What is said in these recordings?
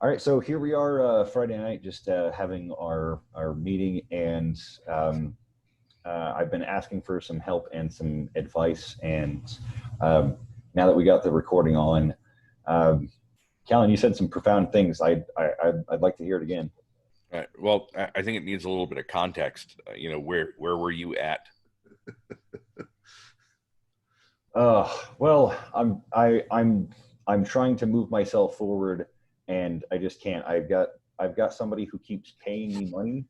All right, so here we are Friday night, just having our meeting, and I've been asking for some help and some advice. And um, now that we got the recording on, Callan, you said some profound things. I'd like to hear it again. Well, I think it needs a little bit of context. Where were you at? Well, I'm trying to move myself forward, and I just can't. I've got somebody who keeps paying me money,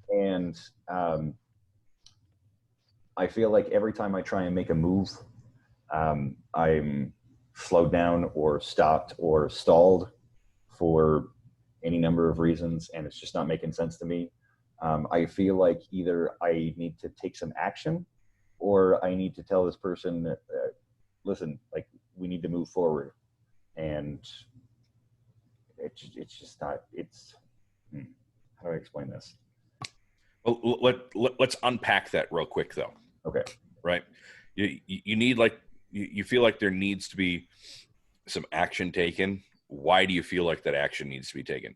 and I feel like every time I try and make a move, I'm slowed down or stopped or stalled for any number of reasons, and it's just not making sense to me. I feel like either I need to take some action or I need to tell this person, listen, like we need to move forward. And it's just not, how do I explain this? Well, let's unpack that real quick, though. Okay. Right? You need you feel like there needs to be some action taken. Why do you feel like that action needs to be taken?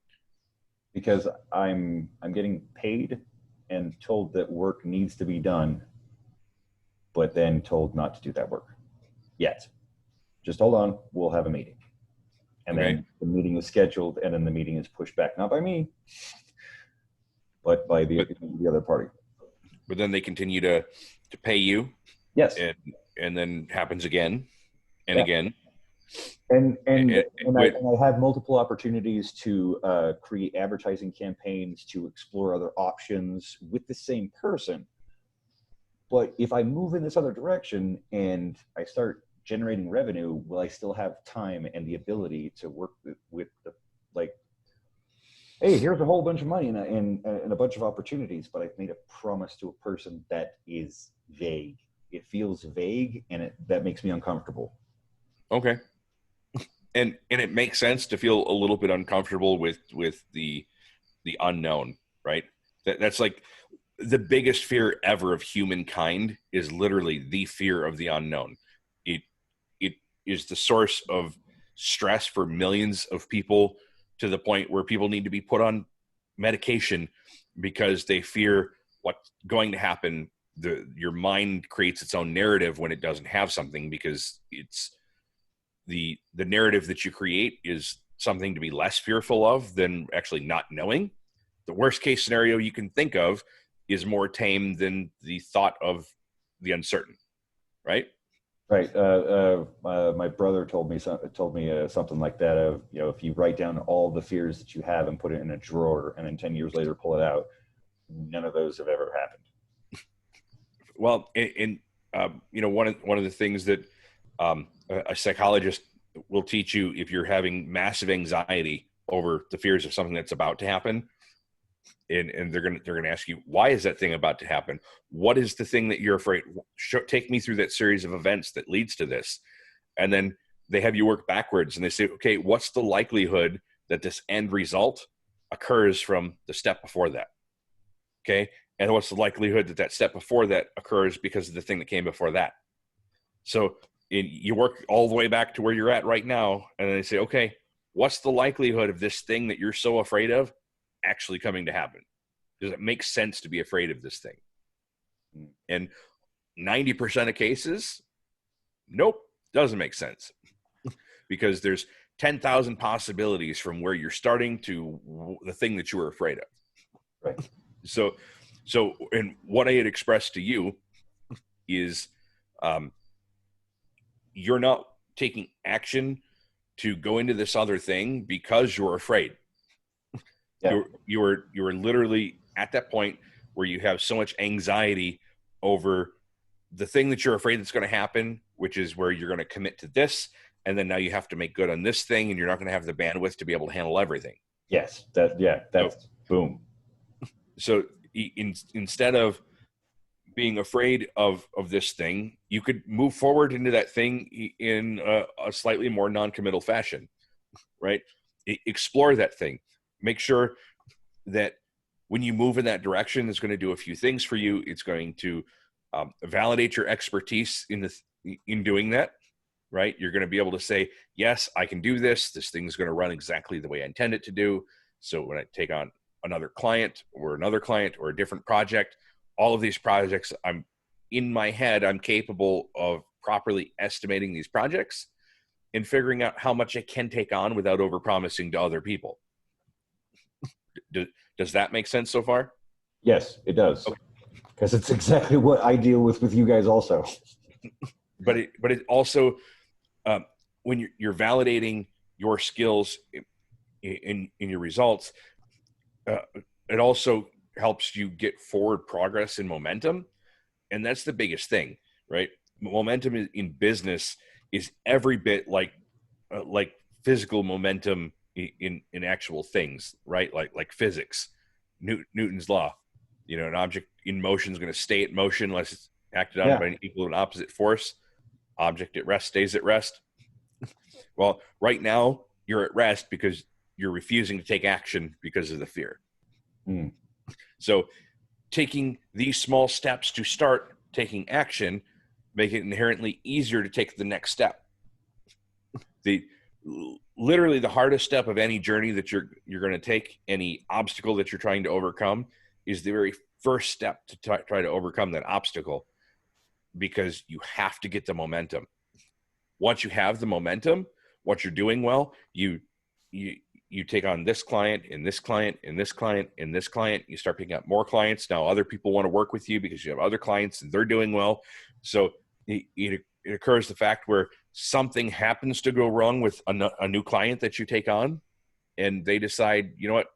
Because I'm getting paid and told that work needs to be done, but then told not to do that work yet. Just hold on, we'll have a meeting. And Okay. then the meeting is scheduled, and then the meeting is pushed back, not by me, but by the other party. But then they continue to pay you. Yes. And then happens again and Yeah. again. And I have multiple opportunities to create advertising campaigns, to explore other options with the same person. But if I move in this other direction and I start generating revenue, will I still have time and the ability to work with the, like, hey, here's a whole bunch of money and a bunch of opportunities, but I've made a promise to a person that is vague. It feels vague, and that makes me uncomfortable. Okay. And it makes sense to feel a little bit uncomfortable with the unknown, right? That's like the biggest fear ever of humankind is literally the fear of the unknown. It is the source of stress for millions of people, to the point where people need to be put on medication because they fear what's going to happen. Your mind creates its own narrative when it doesn't have something, because it's the narrative that you create is something to be less fearful of than actually not knowing. The worst case scenario you can think of is more tame than the thought of the uncertain, right? Right. My brother told me something like that. Of, if you write down all the fears that you have and put it in a drawer, and then 10 years later pull it out, none of those have ever happened. Well, one of the things that a psychologist will teach you, if you're having massive anxiety over the fears of something that's about to happen, and they're gonna ask you, why is that thing about to happen? What is the thing that you're afraid? Take me through that series of events that leads to this. And then they have you work backwards, and they say, okay, what's the likelihood that this end result occurs from the step before that? Okay. And what's the likelihood that step before that occurs because of the thing that came before that? So you work all the way back to where you're at right now, and then they say, okay, what's the likelihood of this thing that you're so afraid of actually coming to happen? Does it make sense to be afraid of this thing? And 90% of cases, nope, doesn't make sense. Because there's 10,000 possibilities from where you're starting to the thing that you were afraid of. Right. So, and what I had expressed to you is, you're not taking action to go into this other thing because you're afraid. Yeah. You are literally at that point where you have so much anxiety over the thing that you're afraid that's going to happen, which is where you're going to commit to this, and then now you have to make good on this thing, and you're not going to have the bandwidth to be able to handle everything. Yes. That's boom. So instead of being afraid of this thing, you could move forward into that thing in a slightly more non-committal fashion, right? Explore that thing. Make sure that when you move in that direction, it's going to do a few things for you. It's going to validate your expertise in doing that. right? You're going to be able to say, yes, I can do this. This thing's going to run exactly the way I intend it to do. So when I take on another client or a different project, all of these projects, in my head, I'm capable of properly estimating these projects and figuring out how much I can take on without overpromising to other people. Does that make sense so far? Yes, it does. Okay. Because it's exactly what I deal with you guys also. But it also, when you're validating your skills in your results, it also helps you get forward progress and momentum. And that's the biggest thing, right? Momentum in business is every bit like physical momentum in actual things, right? Like physics, Newton's law. An object in motion is going to stay at motion unless it's acted on by an equal and opposite force. Object at rest stays at rest. Well, right now you're at rest because you're refusing to take action because of the fear. So taking these small steps to start taking action make it inherently easier to take the next step. Literally the hardest step of any journey that you're going to take, any obstacle that you're trying to overcome, is the very first step to try to overcome that obstacle, because you have to get the momentum. Once you have the momentum, once you're doing well, you take on this client and this client and this client and this client. You start picking up more clients. Now other people want to work with you because you have other clients and they're doing well. So it occurs the fact where something happens to go wrong with a new client that you take on, and they decide, you know what,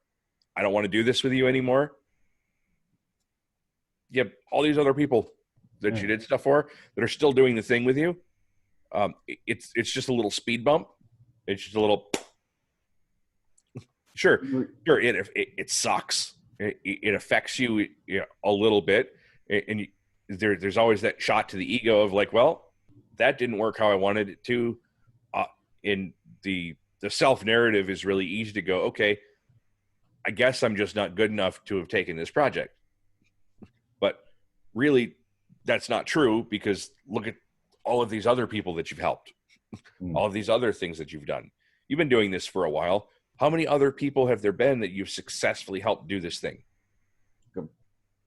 I don't want to do this with you anymore. You have all these other people that you did stuff for that are still doing the thing with you. It's just a little speed bump. It's just a little. Sure. It sucks. It affects you, a little bit, and there's always that shot to the ego of like, well, that didn't work how I wanted it to. In the self narrative is really easy to go, okay, I guess I'm just not good enough to have taken this project. But really, that's not true, because look at all of these other people that you've helped, all of these other things that you've done. You've been doing this for a while. How many other people have there been that you've successfully helped do this thing?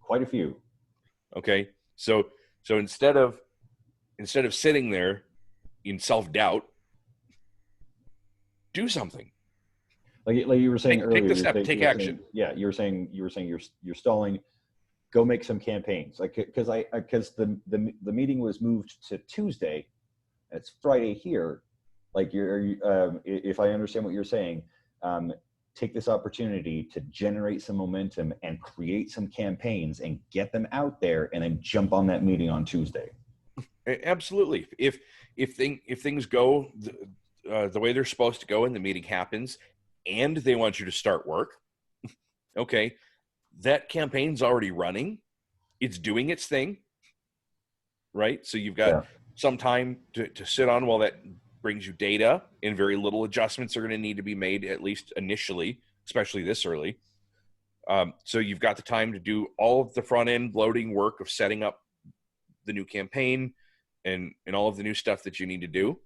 Quite a few. Okay. So instead of sitting there in self-doubt, do something. Like you were saying earlier, take the step, take action. You were saying you're stalling. Go make some campaigns. Like, because the meeting was moved to Tuesday. It's Friday here. Like, if I understand what you're saying, take this opportunity to generate some momentum and create some campaigns and get them out there, and then jump on that meeting on Tuesday. Absolutely. If things go the way they're supposed to go and the meeting happens and they want you to start work, okay, that campaign's already running. It's doing its thing, right? So you've got some time to sit on while that brings you data, and very little adjustments are going to need to be made, at least initially, especially this early. So you've got the time to do all of the front end loading work of setting up the new campaign and all of the new stuff that you need to do.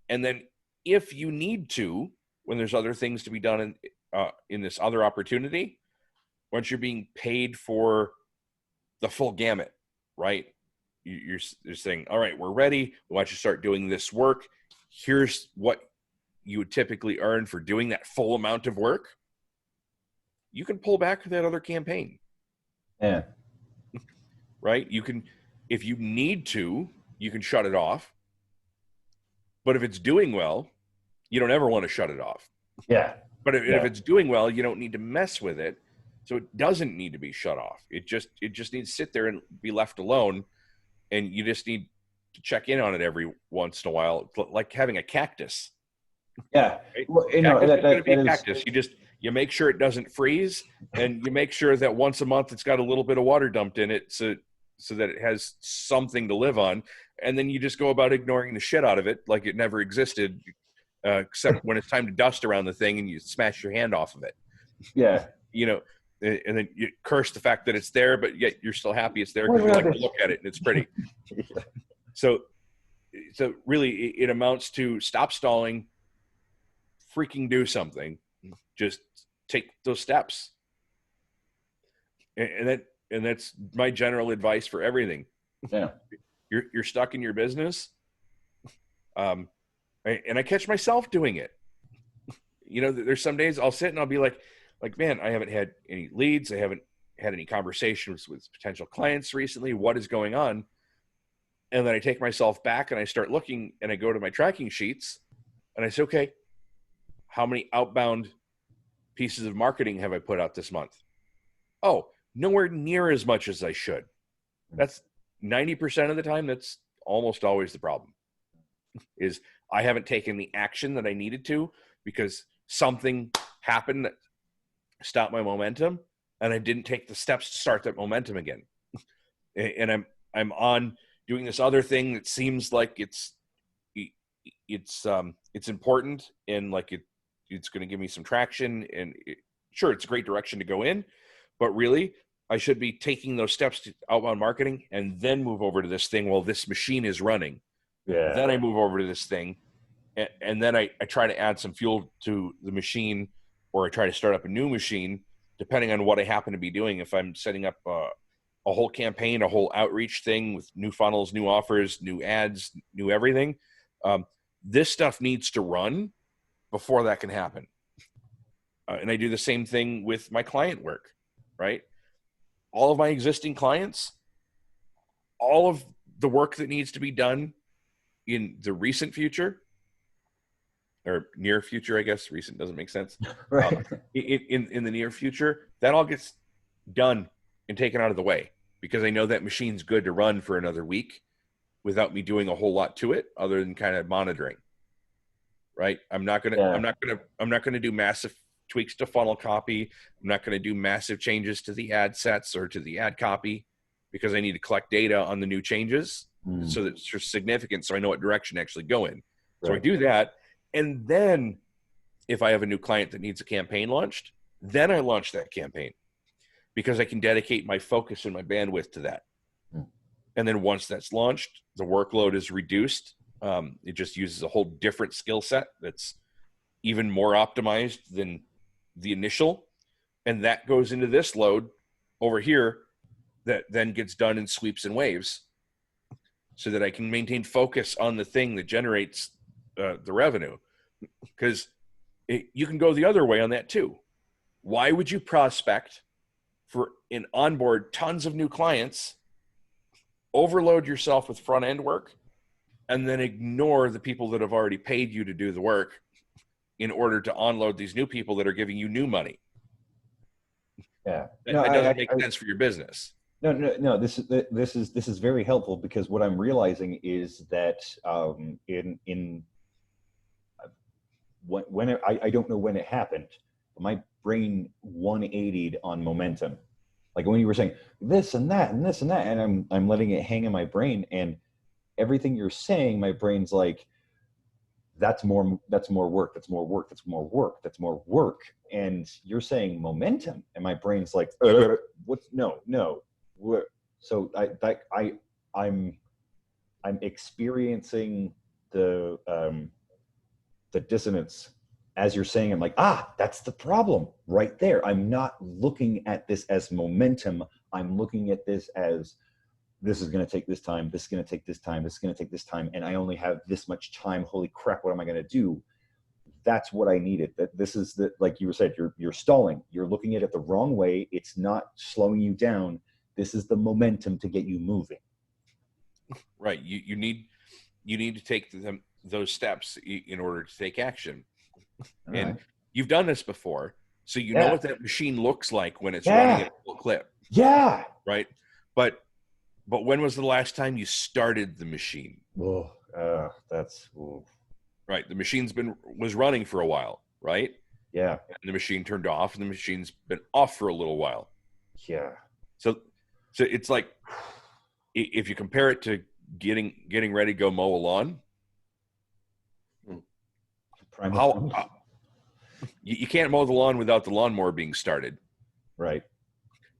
And then if you need to, when there's other things to be done in this other opportunity, once you're being paid for the full gamut, right? You're saying, all right, we're ready. We want you to start doing this work. Here's what you would typically earn for doing that full amount of work. You can pull back that other campaign. Yeah. Right? You can, if you need to, you can shut it off. But if it's doing well, you don't ever want to shut it off. Yeah. But if it's doing well, you don't need to mess with it. So it doesn't need to be shut off. It just needs to sit there and be left alone. And you just need to check in on it every once in a while, like having a cactus. Yeah. Right? Well, that's going to be a cactus. You make sure it doesn't freeze, and you make sure that once a month it's got a little bit of water dumped in it so that it has something to live on. And then you just go about ignoring the shit out of it like it never existed, except when it's time to dust around the thing and you smash your hand off of it. Yeah. And then you curse the fact that it's there, but yet you're still happy it's there because you like to look at it and it's pretty. So so really it amounts to stop stalling, freaking do something, just take those steps. And that's my general advice for everything. Yeah. You're stuck in your business. And I catch myself doing it. There's some days I'll sit and I'll be like, man, I haven't had any leads. I haven't had any conversations with potential clients recently. What is going on? And then I take myself back and I start looking and I go to my tracking sheets and I say, okay, how many outbound pieces of marketing have I put out this month? Oh, nowhere near as much as I should. That's 90% of the time. That's almost always the problem, is I haven't taken the action that I needed to because something happened that stopped my momentum and I didn't take the steps to start that momentum again. And I'm on doing this other thing that seems like it's important and like it's going to give me some traction, and sure, it's a great direction to go in, but really I should be taking those steps to outbound marketing and then move over to this thing while this machine is running. Yeah. Then I move over to this thing, and then I try to add some fuel to the machine, or I try to start up a new machine, depending on what I happen to be doing. If I'm setting up a whole campaign, a whole outreach thing with new funnels, new offers, new ads, new everything, this stuff needs to run before that can happen. And I do the same thing with my client work, right? All of my existing clients, all of the work that needs to be done in the recent future, or near future, I guess. Recent doesn't make sense. Right. In the near future, that all gets done and taken out of the way, because I know that machine's good to run for another week without me doing a whole lot to it other than kind of monitoring. Right? I'm not gonna do massive tweaks to funnel copy. I'm not gonna do massive changes to the ad sets or to the ad copy, because I need to collect data on the new changes so that it's significant, so I know what direction to actually go in. So I do that. And then if I have a new client that needs a campaign launched, then I launch that campaign, because I can dedicate my focus and my bandwidth to that. And then once that's launched, the workload is reduced. It just uses a whole different skill set that's even more optimized than the initial. And that goes into this load over here that then gets done in sweeps and waves, so that I can maintain focus on the thing that generates the revenue. Because you can go the other way on that too. Why would you prospect for and onboard tons of new clients, overload yourself with front end work, and then ignore the people that have already paid you to do the work in order to onload these new people that are giving you new money? Yeah. That doesn't make sense for your business. No. This is very helpful, because what I'm realizing is that when I don't know when it happened, but my brain 180'd on momentum. Like when you were saying this and that and this and that, and I'm letting it hang in my brain, and everything you're saying, my brain's like, that's more work, that's more work, that's more work, that's more work. And you're saying momentum, and my brain's like, what's no. So I'm experiencing the dissonance as you're saying. I'm like, that's the problem right there. I'm not looking at this as momentum. I'm looking at this as, this is going to take this time, this is going to take this time, this is going to take this time, and I only have this much time. Holy crap, what am I going to do? That's what I needed. That this is the, like you said, you're stalling. You're looking at it the wrong way. It's not slowing you down. This is the momentum to get you moving. Right. You need to take those steps in order to take action. And you've done this before, so you know what that machine looks like when it's running at full clip. Yeah. Right. But when was the last time you started the machine? Oh, right. The machine's was running for a while, right? Yeah. And the machine turned off, and the machine's been off for a little while. Yeah. So it's like, if you compare it to getting ready to go mow a lawn, you can't mow the lawn without the lawnmower being started. Right.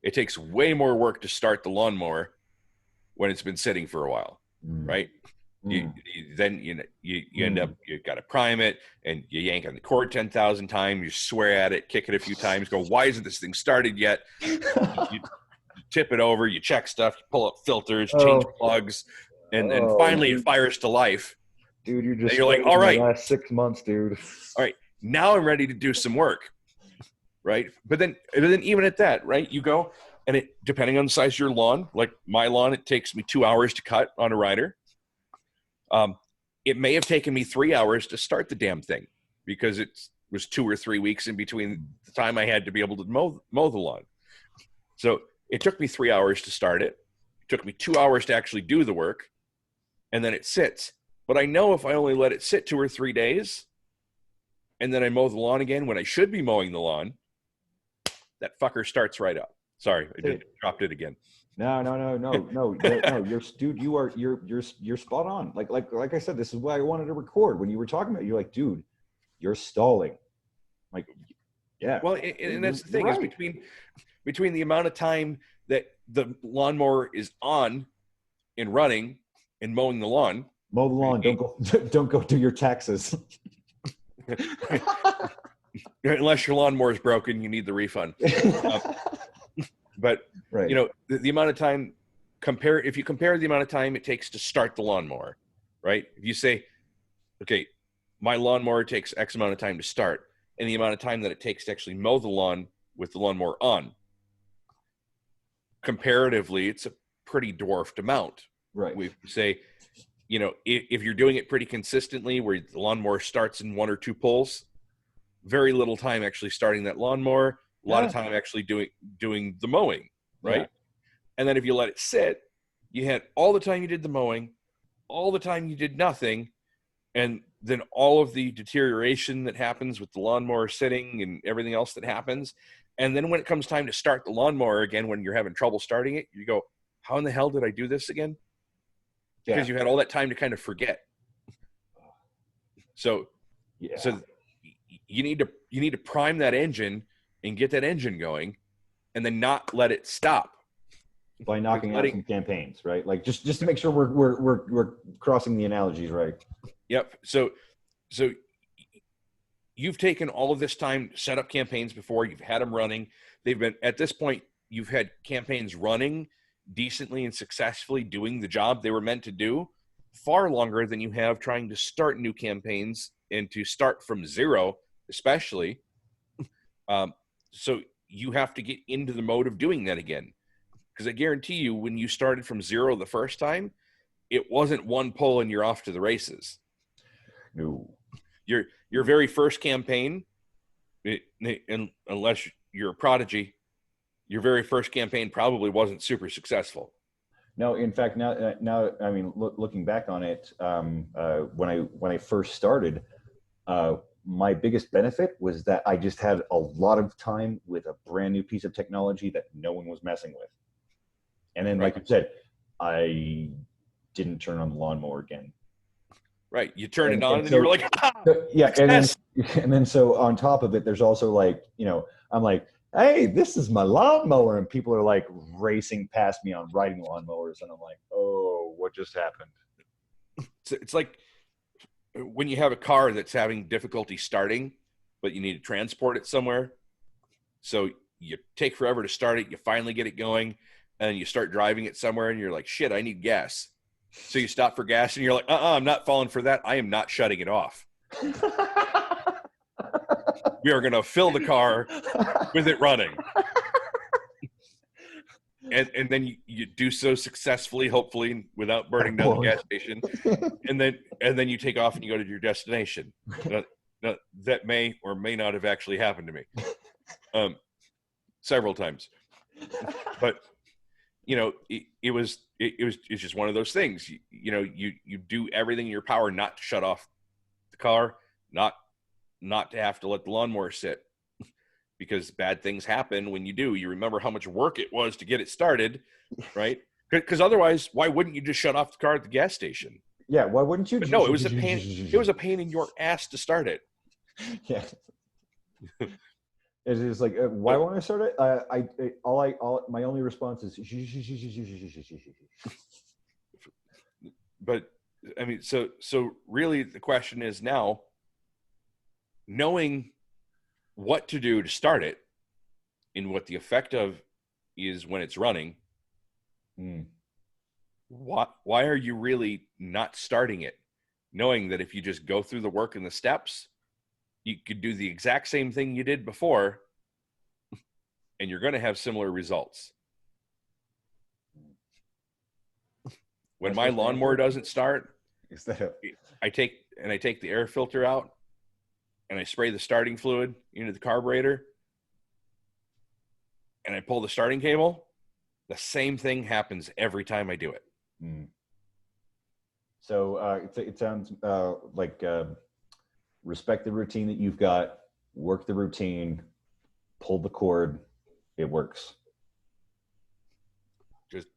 It takes way more work to start the lawnmower when it's been sitting for a while, right? Then you end up, you got to prime it, and you yank on the cord 10,000 times. You swear at it, kick it a few times, go, why isn't this thing started yet? You tip it over, you check stuff, you pull up filters, change plugs, and finally it fires to life. Dude, you're like, all right, the last 6 months, dude. All right, now I'm ready to do some work, right? But then even at that, right, you go, and it, depending on the size of your lawn, like my lawn, it takes me 2 hours to cut on a rider. It may have taken me 3 hours to start the damn thing because it was 2 or 3 weeks in between the time I had to be able to mow the lawn. So it took me 3 hours to start it. It took me 2 hours to actually do the work, and then it sits. But I know if I only let it sit 2 or 3 days, and then I mow the lawn again when I should be mowing the lawn, that fucker starts right up. Sorry, I just dropped it again. No. You're dude. You're spot on. Like I said, this is why I wanted to record. When you were talking about it, you're like, dude, you're stalling. Like, yeah. Well, and that's the thing, right, is between the amount of time that the lawnmower is on and running and mowing the lawn. Mow the lawn. Don't go do your taxes. Unless your lawnmower is broken, you need the refund. But right, the amount of time, if you compare the amount of time it takes to start the lawnmower, right? If you say, okay, my lawnmower takes X amount of time to start, and the amount of time that it takes to actually mow the lawn with the lawnmower on, comparatively, it's a pretty dwarfed amount. Right. We say, if you're doing it pretty consistently, where the lawnmower starts in 1 or 2 pulls, very little time actually starting that lawnmower, a lot of time actually doing the mowing, right? Yeah. And then if you let it sit, you had all the time you did the mowing, all the time you did nothing, and then all of the deterioration that happens with the lawnmower sitting and everything else that happens. And then when it comes time to start the lawnmower again, when you're having trouble starting it, you go, how in the hell did I do this again? Because you had all that time to kind of forget. So you need to prime that engine and get that engine going, and then not let it stop by knocking out some campaigns, right? Like just to make sure we're crossing the analogies, right? Yep. So you've taken all of this time to set up campaigns before. You've had them running. They've been, at this point, you've had campaigns running decently and successfully doing the job they were meant to do far longer than you have trying to start new campaigns and to start from zero, especially. So you have to get into the mode of doing that again. Because I guarantee you, when you started from zero the first time, it wasn't 1 pull and you're off to the races. No. Your very first campaign, unless you're a prodigy, your very first campaign probably wasn't super successful. No, in fact, now I mean, looking back on it, when I first started, my biggest benefit was that I just had a lot of time with a brand new piece of technology that no one was messing with. And then, like you said, I didn't turn on the lawnmower again. Right. You turn it on and you were like, yeah. And then so on top of it, there's also like, I'm like, hey, this is my lawnmower. And people are like racing past me on riding lawnmowers. And I'm like, oh, what just happened? It's like when you have a car that's having difficulty starting, but you need to transport it somewhere. So you take forever to start it. You finally get it going and you start driving it somewhere and you're like, shit, I need gas. So you stop for gas and you're like, I'm not falling for that. I am not shutting it off. We are going to fill the car with it running. And then you do so successfully, hopefully, without burning down the gas station. And then you take off and you go to your destination. Now, that may or may not have actually happened to me several times. But it's just one of those things. You do everything in your power not to shut off the car, not to have to let the lawnmower sit, because bad things happen when you do. You remember how much work it was to get it started, right? Because otherwise, why wouldn't you just shut off the car at the gas station? Yeah, why wouldn't you? But no, it was a pain. It was a pain in your ass to start it. Yeah. It is like, why won't I start it? My only response is, but I mean, so really the question is now, knowing what to do to start it and what the effect of is when it's running, why are you really not starting it? Knowing that if you just go through the work and the steps, you could do the exact same thing you did before and you're going to have similar results. When my lawnmower doesn't start, I take the air filter out and I spray the starting fluid into the carburetor and I pull the starting cable. The same thing happens every time I do it. So it sounds like respect the routine that you've got, work the routine, pull the cord, it works. Just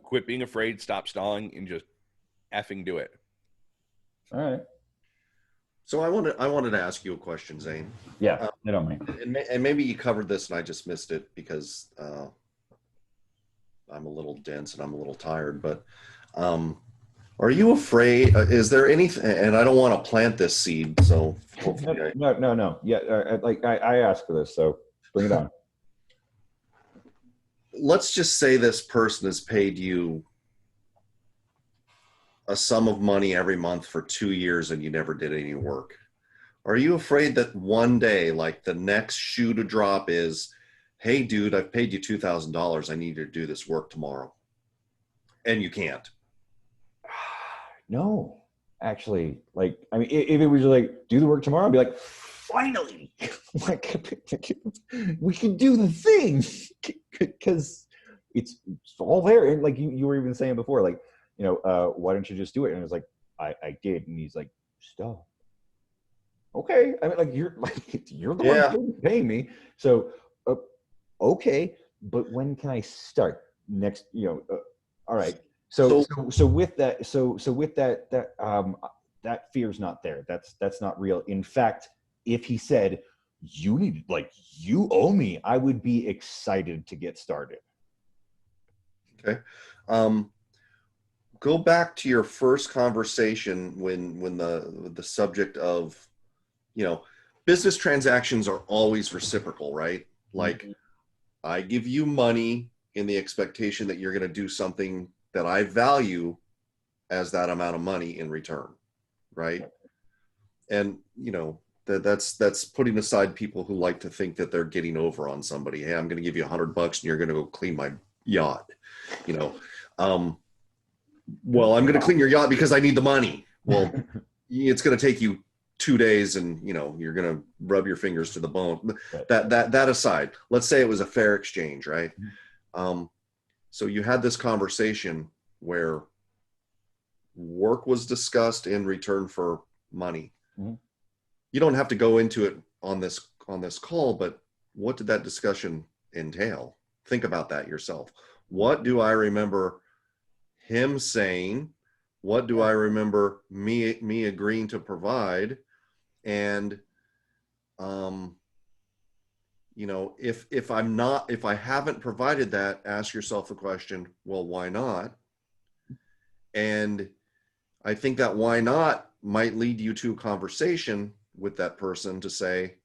quit being afraid, stop stalling, and just effing do it. All right. So I wanted to ask you a question, Zane. Yeah, I don't mind. And maybe you covered this and I just missed it because I'm a little dense and I'm a little tired. But are you afraid? Is there anything? And I don't want to plant this seed, so hopefully no. Yeah, I asked for this, so bring it on. Let's just say this person has paid you a sum of money every month for 2 years and you never did any work. Are you afraid that one day, like the next shoe to drop is, hey dude, I've paid you $2,000. I need you to do this work tomorrow. And you can't? No, actually, like, I mean, if it was like, do the work tomorrow, I'd be like, finally, like, we can do the thing because it's all there. And like you were even saying before, like, you know, why don't you just do it? And it was like, I did. And he's like, stop. Okay. I mean, like, you're the one paying me. So, okay. But when can I start? Next, you know, all right. So with that, that fear's not there. That's not real. In fact, if he said, you owe me, I would be excited to get started. Okay. Go back to your first conversation when the subject of, you know, business transactions are always reciprocal, right? Like, I give you money in the expectation that you're going to do something that I value as that amount of money in return, right? And, you know, that's putting aside people who like to think that they're getting over on somebody. Hey, I'm going to give you $100 and you're going to go clean my yacht, you know. Well, I'm going to clean your yacht because I need the money. Well, it's going to take you 2 days and, you know, you're going to rub your fingers to the bone. That aside, let's say it was a fair exchange, right? So you had this conversation where work was discussed in return for money. You don't have to go into it on this call, but what did that discussion entail? Think about that yourself. What do I remember him saying? What do I remember me agreeing to provide? And you know, if I haven't provided that, ask yourself the question, well, why not? And I think that why not might lead you to a conversation with that person to say,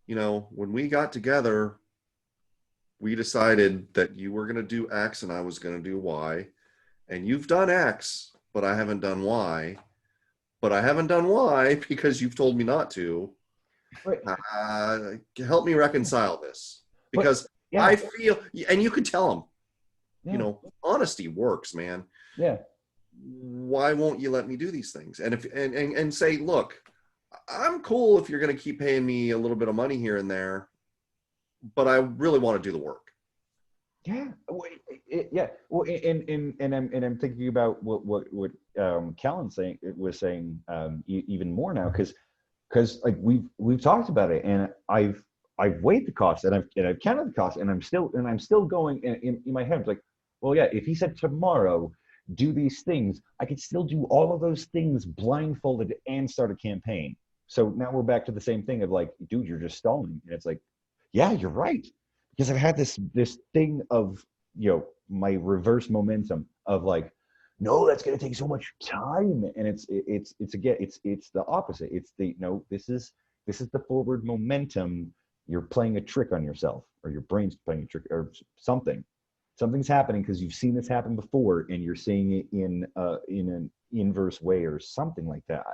you know, when we got together, we decided that you were going to do X and I was going to do Y, and you've done X, but I haven't done Y, but I haven't done Y because you've told me not to. Right. Help me reconcile this, because I feel, and you could tell them, you know, honesty works, man. Yeah. Why won't you let me do these things? And and say, look, I'm cool if you're going to keep paying me a little bit of money here and there, but I really want to do the work. Yeah. Yeah. Well, and I'm thinking about what Callan was saying even more now, because like we've talked about it, and I've weighed the costs, and I've counted the costs, and I'm still going in my head like, well, yeah, if he said tomorrow do these things, I could still do all of those things blindfolded and start a campaign. So now we're back to the same thing of like, dude, you're just stalling. And it's like, yeah, you're right, because I've had this thing of, you know, my reverse momentum of like, no, that's going to take so much time. And it's the opposite. It's the, no, this is the forward momentum. You're playing a trick on yourself, or your brain's playing a trick, or something. Something's happening because you've seen this happen before, and you're seeing it in an inverse way or something like that.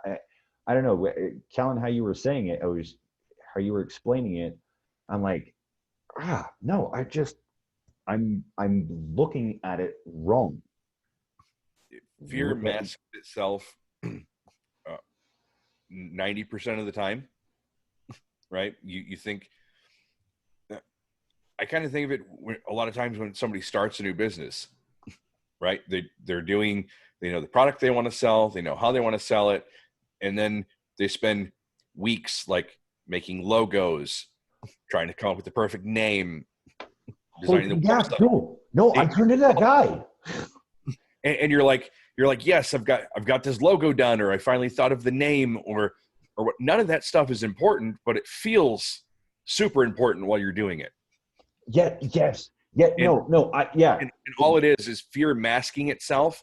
I don't know, Callan, how you were saying it, how you were explaining it. I'm like, no, I'm looking at it wrong. Fear masks itself 90% of the time, right? You think, I kind of think of it a lot of times when somebody starts a new business, right? They're doing, they know the product they want to sell, they know how they want to sell it, and then they spend weeks like making logos, trying to come up with the perfect name, designing the website. No, I turned into that guy. And you're like, yes, I've got this logo done, or I finally thought of the name, or what. None of that stuff is important, but it feels super important while you're doing it. Yeah, yes. Yeah, and, and all it is fear masking itself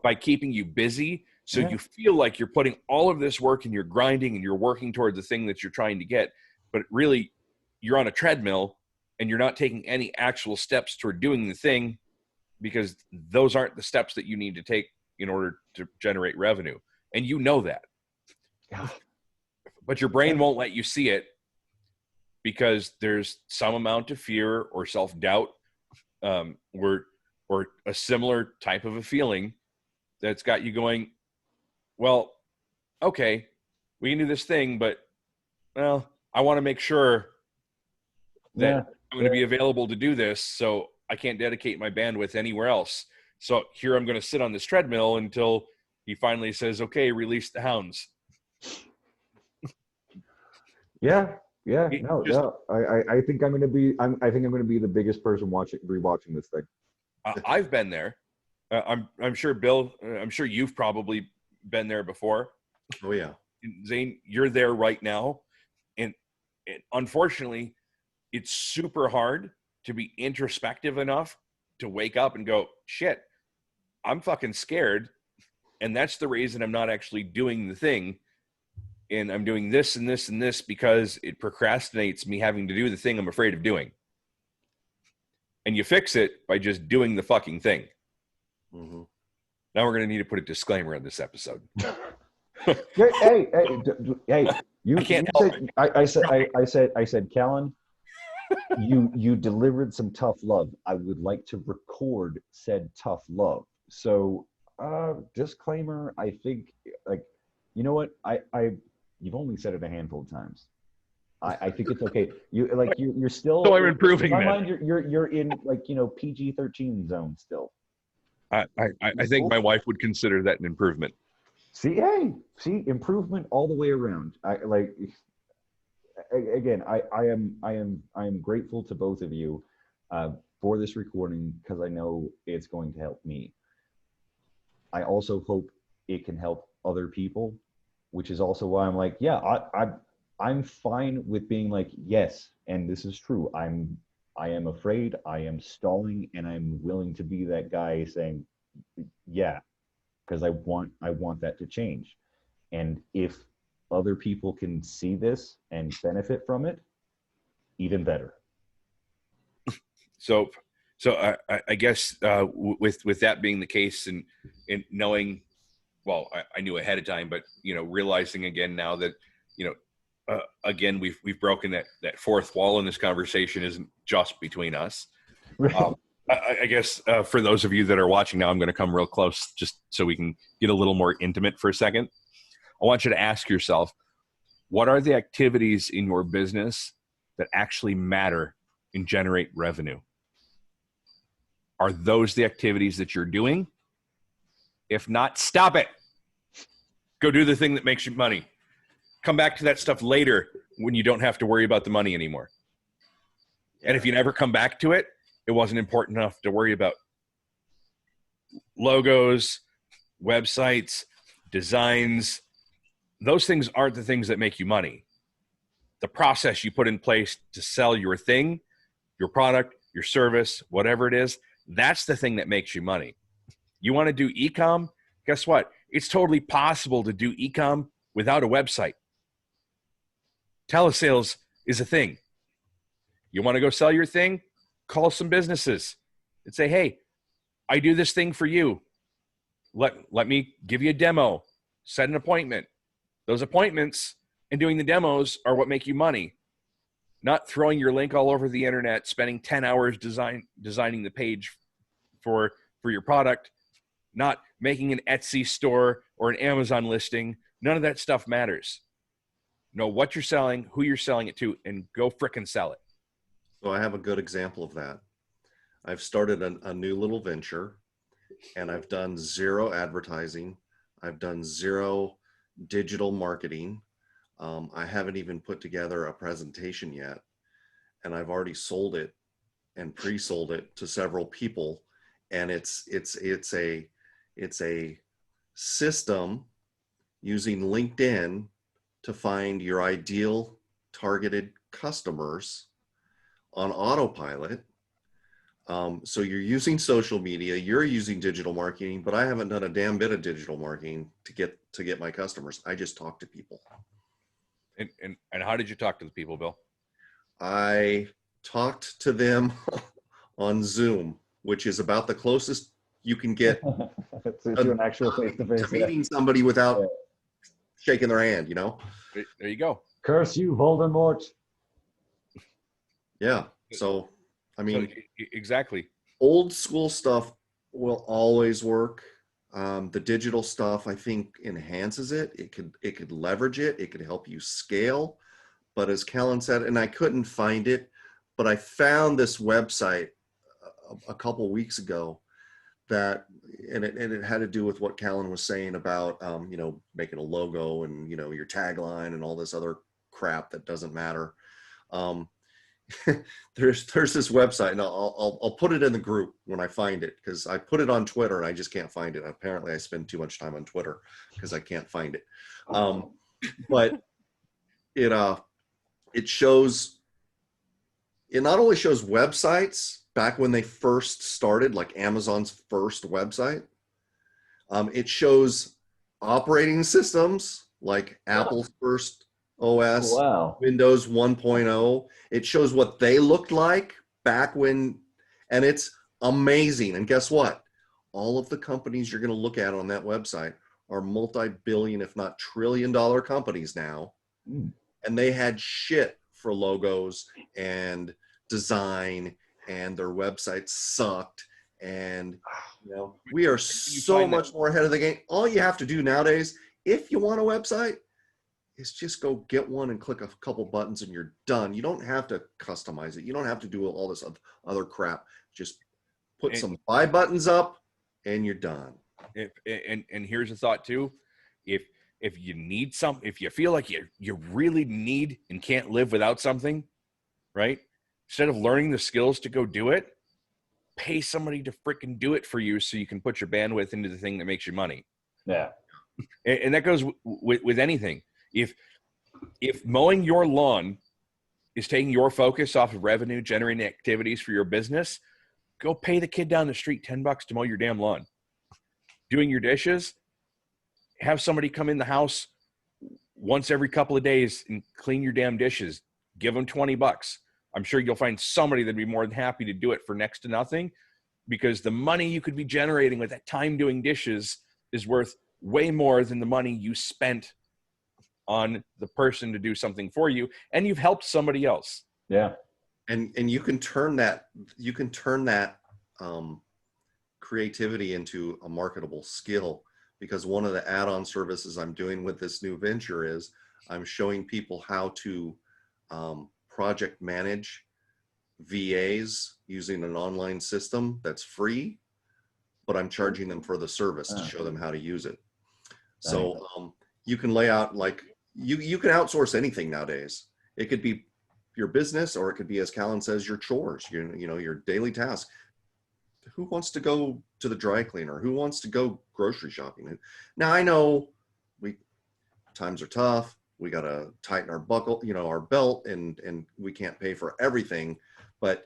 by keeping you busy. So you feel like you're putting all of this work and you're grinding and you're working towards the thing that you're trying to get, but really you're on a treadmill and you're not taking any actual steps toward doing the thing, because those aren't the steps that you need to take in order to generate revenue. And you know that. But your brain won't let you see it because there's some amount of fear or self-doubt, or a similar type of a feeling that's got you going, well, okay, we can do this thing, but, well, I want to make sure that I'm going to be available to do this, so I can't dedicate my bandwidth anywhere else. So here I'm going to sit on this treadmill until he finally says, okay, release the hounds. I think I'm going to be the biggest person rewatching this thing. I've been there. I'm sure, Bill, I'm sure you've probably been there before. Oh yeah. Zane, you're there right now. And unfortunately, it's super hard to be introspective enough to wake up and go, shit, I'm fucking scared. And that's the reason I'm not actually doing the thing. And I'm doing this and this and this because it procrastinates me having to do the thing I'm afraid of doing. And you fix it by just doing the fucking thing. Mm-hmm. Now we're going to need to put a disclaimer on this episode. hey, I said, Callan, you delivered some tough love. I would like to record said tough love. So, disclaimer, I think, like, you know what? You've only said it a handful of times. I think it's okay. You're still. So I'm improving. In my mind, you're in, like, PG-13 zone still. I think my wife would consider that an improvement. See, improvement all the way around. I am grateful to both of you for this recording, because I know it's going to help me. I also hope it can help other people, which is also why I'm like, I'm fine with being like, yes, and this is true. I am afraid, I am stalling, and I'm willing to be that guy saying, yeah, because I want that to change. And if other people can see this and benefit from it, even better. So I guess with that being the case, and knowing, well, I knew ahead of time, but realizing again now that again we've broken that fourth wall in this conversation isn't just between us. Right. I guess for those of you that are watching now, I'm going to come real close just so we can get a little more intimate for a second. I want you to ask yourself, what are the activities in your business that actually matter and generate revenue? Are those the activities that you're doing? If not, stop it. Go do the thing that makes you money. Come back to that stuff later when you don't have to worry about the money anymore. And if you never come back to it, it wasn't important enough to worry about. Logos, websites, designs, those things aren't the things that make you money. The process you put in place to sell your thing, your product, your service, whatever it is, that's the thing that makes you money. You want to do e-com? Guess what? It's totally possible to do e-com without a website. Telesales is a thing. You want to go sell your thing? Call some businesses and say, hey, I do this thing for you. Let me give you a demo, set an appointment. Those appointments and doing the demos are what make you money, not throwing your link all over the internet, spending 10 hours designing the page for your product, not making an Etsy store or an Amazon listing. None of that stuff matters. Know what you're selling, who you're selling it to, and go frickin' sell it. So I have a good example of that. I've started a new little venture, and I've done 0 advertising. I've done 0 digital marketing. I haven't even put together a presentation yet, and I've already sold it and pre-sold it to several people. And it's a system using LinkedIn to find your ideal targeted customers on autopilot. So you're using social media, you're using digital marketing, but I haven't done a damn bit of digital marketing to get my customers. I just talk to people. And how did you talk to the people, Bill? I talked to them on Zoom, which is about the closest you can get to an actual face-to-face. to meeting somebody without shaking their hand, you know? There you go. Curse you, Voldemort. Yeah. So, I mean, exactly. Old school stuff will always work. The digital stuff, I think, enhances it. It could leverage it. It could help you scale. But as Callan said, and I couldn't find it, but I found this website a couple weeks ago that, and it had to do with what Callan was saying about, you know, making a logo and, you know, your tagline and all this other crap that doesn't matter. There's this website, and I'll put it in the group when I find it, because I put it on Twitter and I just can't find it. Apparently I spend too much time on Twitter because I can't find it. But it shows, it not only shows websites back when they first started, like Amazon's first website, it shows operating systems like Apple's first OS, wow. Windows 1.0. It shows what they looked like back when, and it's amazing. And guess what? All of the companies you're going to look at on that website are multi-billion, if not trillion-dollar companies now. And they had shit for logos and design, and their websites sucked. And, you know, we are so much more ahead of the game. All you have to do nowadays, if you want a website, is just go get one and click a couple buttons and you're done. You don't have to customize it. You don't have to do all this other crap. Just put some buy buttons up and you're done. And here's a thought too. If you need if you feel like you really need and can't live without something, right? Instead of learning the skills to go do it, pay somebody to freaking do it for you so you can put your bandwidth into the thing that makes you money. Yeah. And that goes with anything. If mowing your lawn is taking your focus off of revenue generating activities for your business, go pay the kid down the street $10 to mow your damn lawn. Doing your dishes, have somebody come in the house once every couple of days and clean your damn dishes. Give them $20. I'm sure you'll find somebody that'd be more than happy to do it for next to nothing, because the money you could be generating with that time doing dishes is worth way more than the money you spent on the person to do something for you, and you've helped somebody else. Yeah. And you can turn that creativity into a marketable skill, because one of the add-on services I'm doing with this new venture is I'm showing people how to project manage VAs using an online system that's free, but I'm charging them for the service to show them how to use it. So you can lay out, like, you can outsource anything nowadays. It could be your business, or it could be, as Callan says, your chores, you know, your daily tasks. Who wants to go to the dry cleaner? Who wants to go grocery shopping? Now, I know times are tough. We got to tighten our buckle, you know, our belt, and we can't pay for everything. But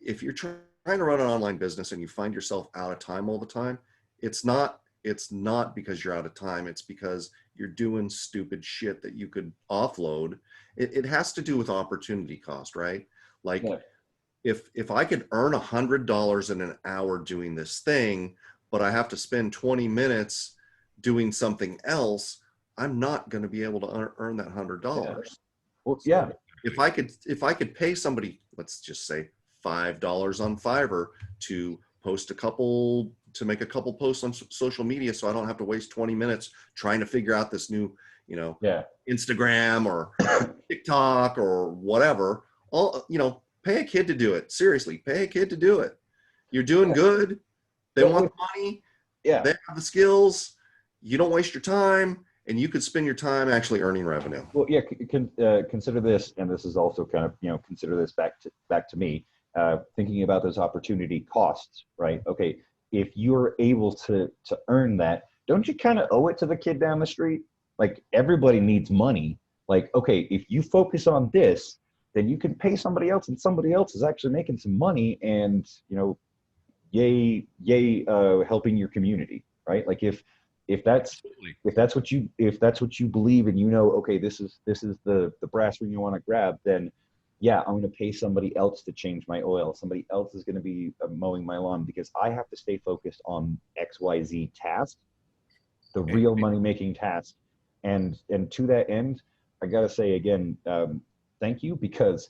if you're trying to run an online business and you find yourself out of time all the time, it's not because you're out of time. It's because you're doing stupid shit that you could offload. It has to do with opportunity cost, right? Like, Yeah. if I could earn $100 in an hour doing this thing, but I have to spend 20 minutes doing something else, I'm not going to be able to earn that $100. Yeah. Well, So yeah. if I could pay somebody, let's just say $5 on Fiverr to make a couple posts on social media, so I don't have to waste 20 minutes trying to figure out this new, Yeah. Instagram or TikTok or whatever. Pay a kid to do it. Seriously, pay a kid to do it. You're doing good. They want the money. Yeah. They have the skills. You don't waste your time, and you could spend your time actually earning revenue. Well, yeah. Consider this, and this is also kind of consider this back to me. Thinking about those opportunity costs, right? Okay, if you're able to earn that, don't you kind of owe it to the kid down the street? Like, everybody needs money. Like, okay, if you focus on this, then you can pay somebody else, and somebody else is actually making some money, and yay, helping your community, right? Like, if that's what you believe, and okay, this is the brass ring you want to grab, then yeah, I'm going to pay somebody else to change my oil. Somebody else is going to be mowing my lawn, because I have to stay focused on XYZ task, the real money-making task. And to that end, I got to say again, thank you, because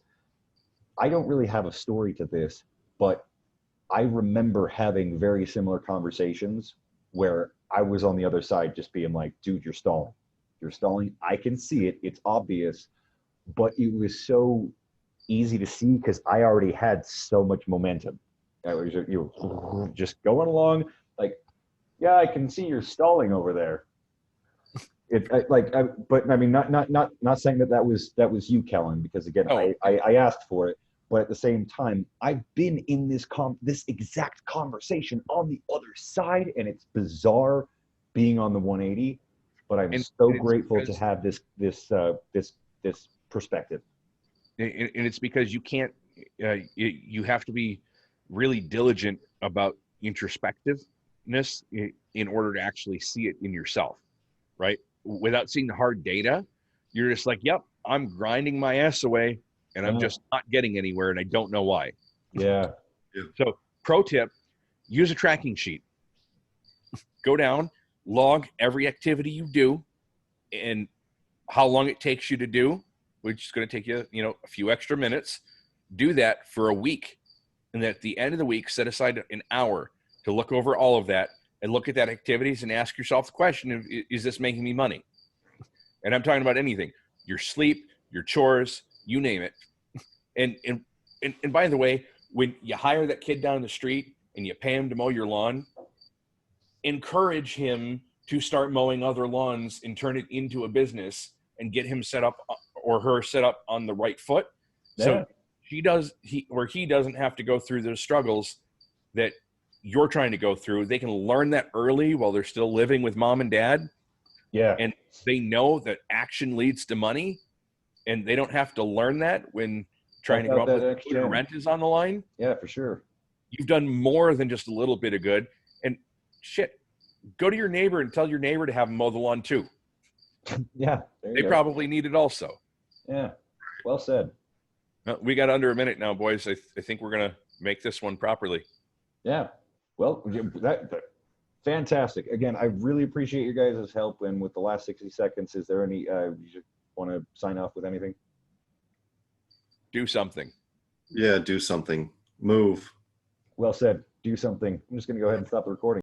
I don't really have a story to this, but I remember having very similar conversations where I was on the other side just being like, dude, you're stalling. You're stalling. I can see it. It's obvious. But it was so easy to see because I already had so much momentum. You were just going along like, yeah, I can see you're stalling over there. But I mean, not saying that was you, Kellen, because again, I asked for it, but at the same time, I've been in this exact conversation on the other side, and it's bizarre being on the 180. But I'm so grateful to have this perspective. And it's because you can't. You have to be really diligent about introspectiveness in order to actually see it in yourself, right? Without seeing the hard data, you're just like, yep, I'm grinding my ass away, and I'm just not getting anywhere, and I don't know why. Yeah. So, pro tip: use a tracking sheet. Go down, log every activity you do, and how long it takes you to do, which is going to take you, a few extra minutes. Do that for a week, and at the end of the week, set aside an hour to look over all of that and look at that activities and ask yourself the question: is this making me money? And I'm talking about anything: your sleep, your chores, you name it. And by the way, when you hire that kid down the street and you pay him to mow your lawn, encourage him to start mowing other lawns and turn it into a business and get him set up or her set up on the right foot. Yeah. So he doesn't have to go through those struggles that you're trying to go through. They can learn that early while they're still living with mom and dad. Yeah. And they know that action leads to money, and they don't have to learn that when trying to go up with food or rent is on the line. Yeah, for sure. You've done more than just a little bit of good. And shit, go to your neighbor and tell your neighbor to have them mow the lawn too. Yeah. They probably need it also. Yeah. Well said. We got under a minute now, boys. I think we're going to make this one properly. Yeah. Well, that fantastic. Again, I really appreciate your guys' help. And with the last 60 seconds, is there any, you want to sign off with anything? Do something. Yeah, do something. Move. Well said. Do something. I'm just going to go ahead and stop the recording.